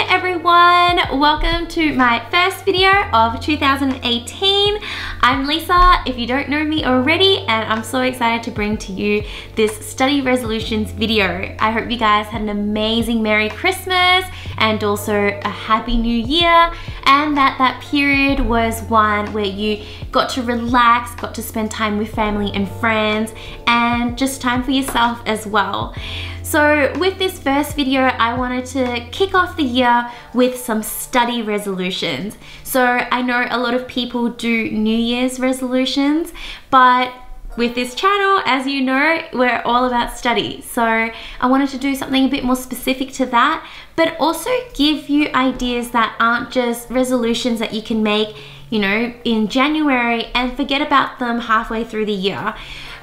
everyone, welcome to my first video of 2018. I'm Lisa, if you don't know me already, and I'm so excited to bring to you this study resolutions video. I hope you guys had an amazing Merry Christmas and also a Happy New Year, and that period was one where you got to relax, got to spend time with family and friends, and just time for yourself as well. So with this first video, I wanted to kick off the year with some study resolutions. So I know a lot of people do New Year's resolutions, but with this channel, as you know, we're all about study. So I wanted to do something a bit more specific to that, but also give you ideas that aren't just resolutions that you can make, you know, in January and forget about them halfway through the year.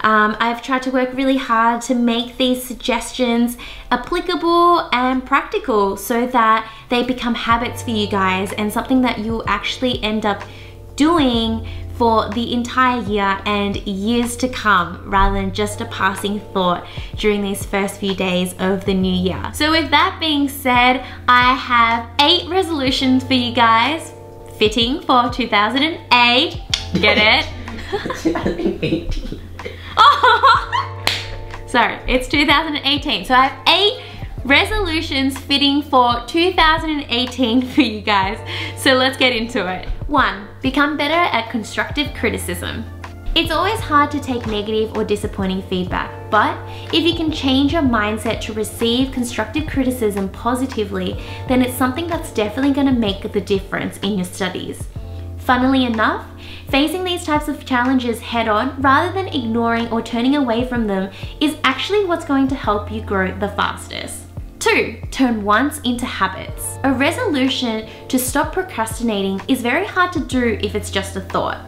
I've tried to work really hard to make these suggestions applicable and practical so that they become habits for you guys and something that you'll actually end up doing for the entire year and years to come, rather than just a passing thought during these first few days of the new year. So with that being said, I have 8 resolutions for you guys, fitting for 2008. Get it? 2018. Oh, sorry, it's 2018. So I have 8 resolutions fitting for 2018 for you guys. So let's get into it. 1, become better at constructive criticism. It's always hard to take negative or disappointing feedback, but if you can change your mindset to receive constructive criticism positively, then it's something that's definitely going to make the difference in your studies. Funnily enough, facing these types of challenges head on rather than ignoring or turning away from them is actually what's going to help you grow the fastest. 2, turn wants into habits. A resolution to stop procrastinating is very hard to do if it's just a thought.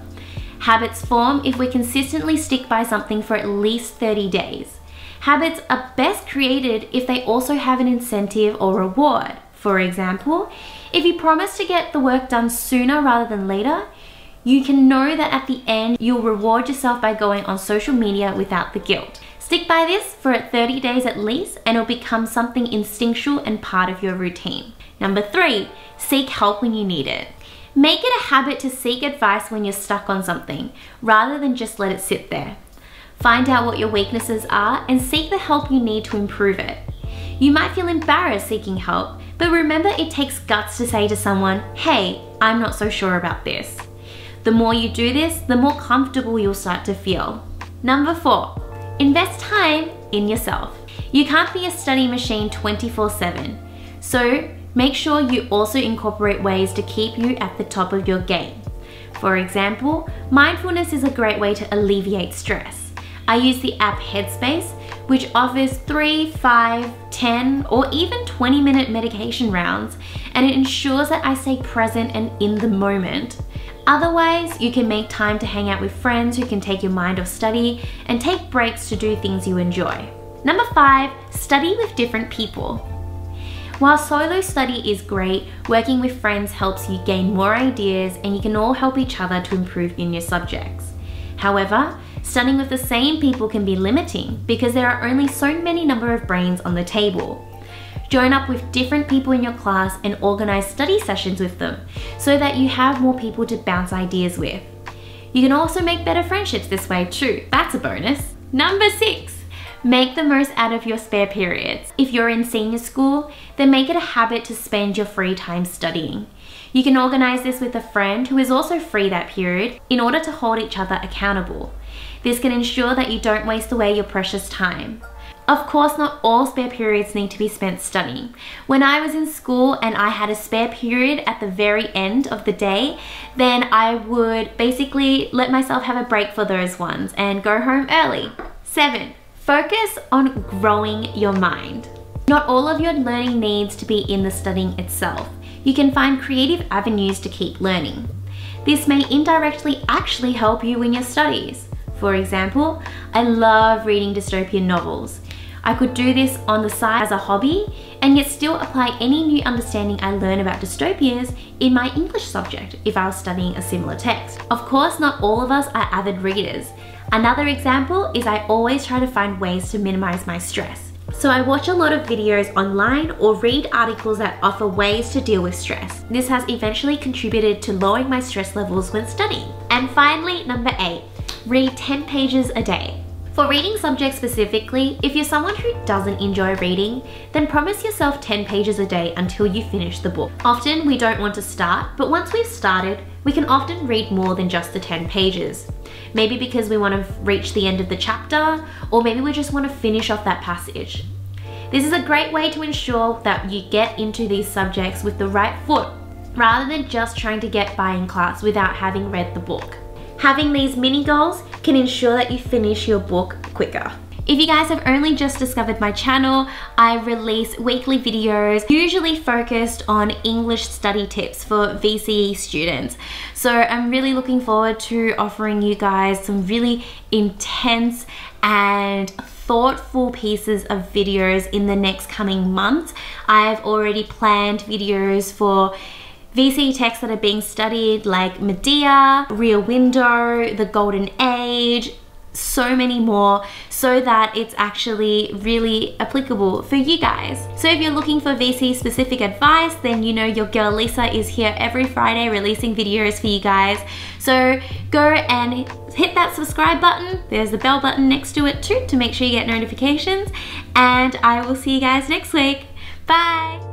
Habits form if we consistently stick by something for at least 30 days. Habits are best created if they also have an incentive or reward. For example, if you promise to get the work done sooner rather than later, you can know that at the end you'll reward yourself by going on social media without the guilt. Stick by this for 30 days at least and it'll become something instinctual and part of your routine. Number 3, seek help when you need it. Make it a habit to seek advice when you're stuck on something, rather than just let it sit there. Find out what your weaknesses are and seek the help you need to improve it. You might feel embarrassed seeking help, but remember it takes guts to say to someone, hey, I'm not so sure about this. The more you do this, the more comfortable you'll start to feel. Number 4, invest time in yourself. You can't be a study machine 24/7, so make sure you also incorporate ways to keep you at the top of your game. For example, mindfulness is a great way to alleviate stress. I use the app Headspace, which offers 3, 5, 10, or even 20-minute meditation rounds, and it ensures that I stay present and in the moment. Otherwise, you can make time to hang out with friends who can take your mind off study and take breaks to do things you enjoy. Number 5, study with different people. While solo study is great, working with friends helps you gain more ideas and you can all help each other to improve in your subjects. However, studying with the same people can be limiting because there are only so many number of brains on the table. Join up with different people in your class and organize study sessions with them so that you have more people to bounce ideas with. You can also make better friendships this way too. That's a bonus. Number 6, make the most out of your spare periods. If you're in senior school, then make it a habit to spend your free time studying. You can organize this with a friend who is also free that period in order to hold each other accountable. This can ensure that you don't waste away your precious time. Of course, not all spare periods need to be spent studying. When I was in school and I had a spare period at the very end of the day, then I would basically let myself have a break for those ones and go home early. 7, focus on growing your mind. Not all of your learning needs to be in the studying itself. You can find creative avenues to keep learning. This may indirectly actually help you in your studies. For example, I love reading dystopian novels. I could do this on the side as a hobby and yet still apply any new understanding I learn about dystopias in my English subject if I was studying a similar text. Of course, not all of us are avid readers. Another example is I always try to find ways to minimize my stress. So I watch a lot of videos online or read articles that offer ways to deal with stress. This has eventually contributed to lowering my stress levels when studying. And finally, number 8, read 10 pages a day. For reading subjects specifically, if you're someone who doesn't enjoy reading, then promise yourself 10 pages a day until you finish the book. Often we don't want to start, but once we've started, we can often read more than just the 10 pages. Maybe because we want to reach the end of the chapter, or maybe we just want to finish off that passage. This is a great way to ensure that you get into these subjects with the right foot, rather than just trying to get by in class without having read the book. Having these mini goals can ensure that you finish your book quicker. If you guys have only just discovered my channel, I release weekly videos usually focused on English study tips for VCE students. So I'm really looking forward to offering you guys some really intense and thoughtful pieces of videos in the next coming months. I've already planned videos for VCE texts that are being studied like Medea, Rear Window, the Golden Age, so many more, so that it's actually really applicable for you guys. So if you're looking for VCE specific advice, then you know your girl Lisa is here every Friday releasing videos for you guys. So go and hit that subscribe button. There's the bell button next to it too to make sure you get notifications. And I will see you guys next week. Bye.